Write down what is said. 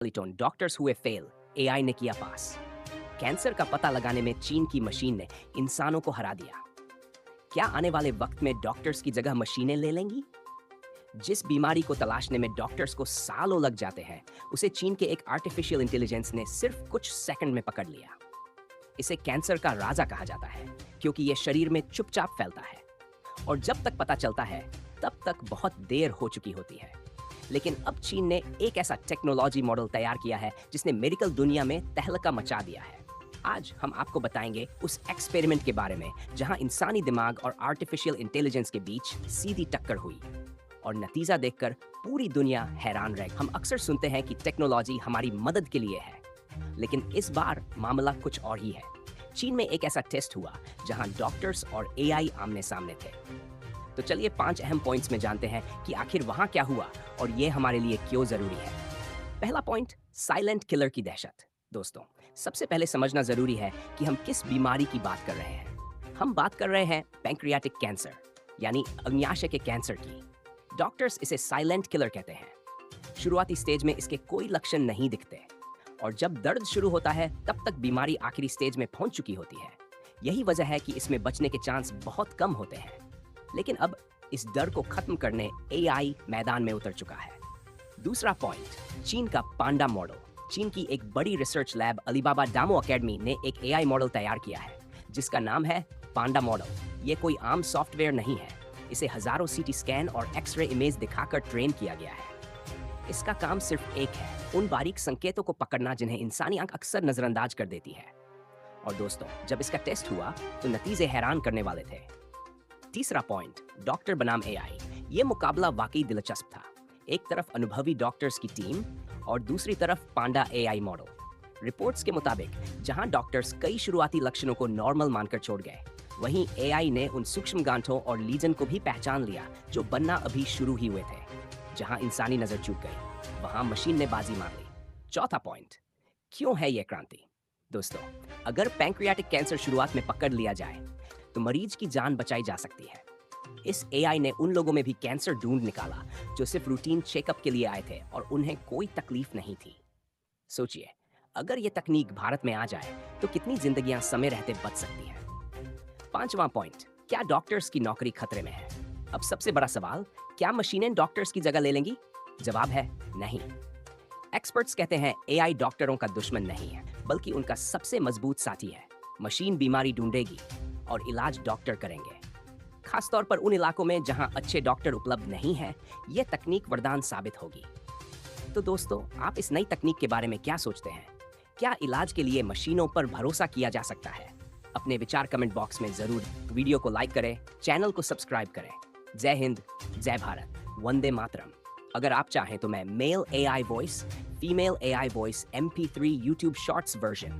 Tone doctors हुए fail, AI ने किया पास। कैंसर का पता लगाने में चीन की मशीन ने इंसानों को हरा दिया। क्या आने वाले वक्त में डॉक्टर्स की जगह मशीनें ले लेंगी? जिस बीमारी को तलाशने में डॉक्टर्स को सालों लग जाते हैं, उसे चीन के एक आर्टिफिशियल इंटेलिजेंस ने सिर्फ कुछ सेकंड में पकड़ लिया। इसे कैंसर का राजा कहा जाता है, क्योंकि यह शरीर में चुपचाप फैलता है और जब तक पता चलता है, तब तक बहुत देर हो चुकी होती है। लेकिन अब चीन ने एक ऐसा टेक्नोलॉजी मॉडल तैयार किया है जिसने मेडिकल दुनिया में तहलका मचा दिया है। आज हम आपको बताएंगे उस एक्सपेरिमेंट के बारे में जहां इंसानी दिमाग और आर्टिफिशियल इंटेलिजेंस के बीच सीधी टक्कर हुई और नतीजा देखकर पूरी दुनिया हैरान रह गई। हम अक्सर सुनते हैं कि टेक्नोलॉजी हमारी मदद के लिए है, लेकिन इस बार मामला कुछ और ही है। चीन में एक ऐसा टेस्ट हुआ जहां डॉक्टर्स और एआई आमने सामने थे। तो चलिए 5 अहम पॉइंट्स में जानते हैं कि आखिर वहां क्या हुआ और ये हमारे लिए क्यों जरूरी है। पहला पॉइंट, साइलेंट किलर की दहशत। दोस्तों, सबसे पहले समझना जरूरी है कि हम किस बीमारी की बात कर रहे हैं। हम बात कर रहे हैं पैंक्रियाटिक कैंसर, यानी अग्न्याशय के कैंसर की। डॉक्टर्स इसे साइलेंट किलर कहते हैं। शुरुआती स्टेज में इसके कोई लक्षण नहीं दिखते और जब दर्द शुरू होता है तब तक बीमारी आखिरी स्टेज में पहुंच चुकी होती है। यही वजह है कि इसमें बचने के चांस बहुत कम होते हैं। लेकिन अब इस डर को खत्म करने एआई मैदान में उतर चुका है। दूसरा पॉइंट, चीन का पांडा मॉडल। चीन की एक बड़ी रिसर्च लैब अलीबाबा डामो अकेडमी ने एक एआई मॉडल तैयार किया है जिसका नाम है पांडा मॉडल। ये कोई आम सॉफ्टवेयर नहीं है, इसे हजारों सीटी स्कैन और एक्सरे इमेज दिखाकर ट्रेन किया गया है। इसका काम सिर्फ एक है, उन बारीक संकेतों को पकड़ना जिन्हें इंसानी आंख अक्सर नजरअंदाज कर देती है। और दोस्तों, जब इसका टेस्ट हुआ तो नतीजे हैरान करने वाले थे। तीसरा पॉइंट, डॉक्टर बनाम एआई। ये मुकाबला वाकई दिलचस्प था। एक तरफ अनुभवी डॉक्टर्स की टीम और दूसरी तरफ पांडा एआई मॉडल। रिपोर्ट्स के मुताबिक जहां डॉक्टर्स कई शुरुआती लक्षणों को नॉर्मल मानकर छोड़ गए, वहीं एआई ने उन सूक्ष्म गांठों और लीजन को भी पहचान लिया जो बनना अभी शुरू ही हुए थे। जहां इंसानी नजर चूक गई, वहां मशीन ने बाजी मार ली। चौथा पॉइंट, क्यों है यह क्रांति? दोस्तों, अगर पैंक्रियाटिक कैंसर शुरुआत में पकड़ लिया जाए तो मरीज की जान बचाई जा सकती है। इस एआई ने उन लोगों में भी कैंसर ढूंढ निकाला जो सिर्फ रूटीन चेकअप के लिए आए थे और उन्हें कोई तकलीफ नहीं थी। सोचिए, अगर यह तकनीक भारत में आ जाए तो कितनी जिंदगियां समय रहते बच सकती हैं। पांचवा पॉइंट, क्या डॉक्टर्स की नौकरी खतरे में है? अब सबसे बड़ा सवाल, क्या मशीनें डॉक्टर्स की जगह ले लेंगी? जवाब है नहीं। एक्सपर्ट्स कहते हैं एआई डॉक्टरों का दुश्मन नहीं है, बल्कि उनका सबसे मजबूत साथी है। मशीन बीमारी ढूंढेगी और इलाज डॉक्टर करेंगे। खासतौर पर उन इलाकों में जहां अच्छे डॉक्टर उपलब्ध नहीं हैं, यह तकनीक वरदान साबित होगी। तो दोस्तों, आप इस नई तकनीक के बारे में क्या सोचते हैं? क्या इलाज के लिए मशीनों पर भरोसा किया जा सकता है? अपने विचार कमेंट बॉक्स में जरूर। वीडियो को लाइक करें, चैनल को सब्सक्राइब करें। जय हिंद, जय भारत, वंदे मातरम। अगर आप चाहें तो मैं male AI voice, female AI voice MP3 YouTube shorts version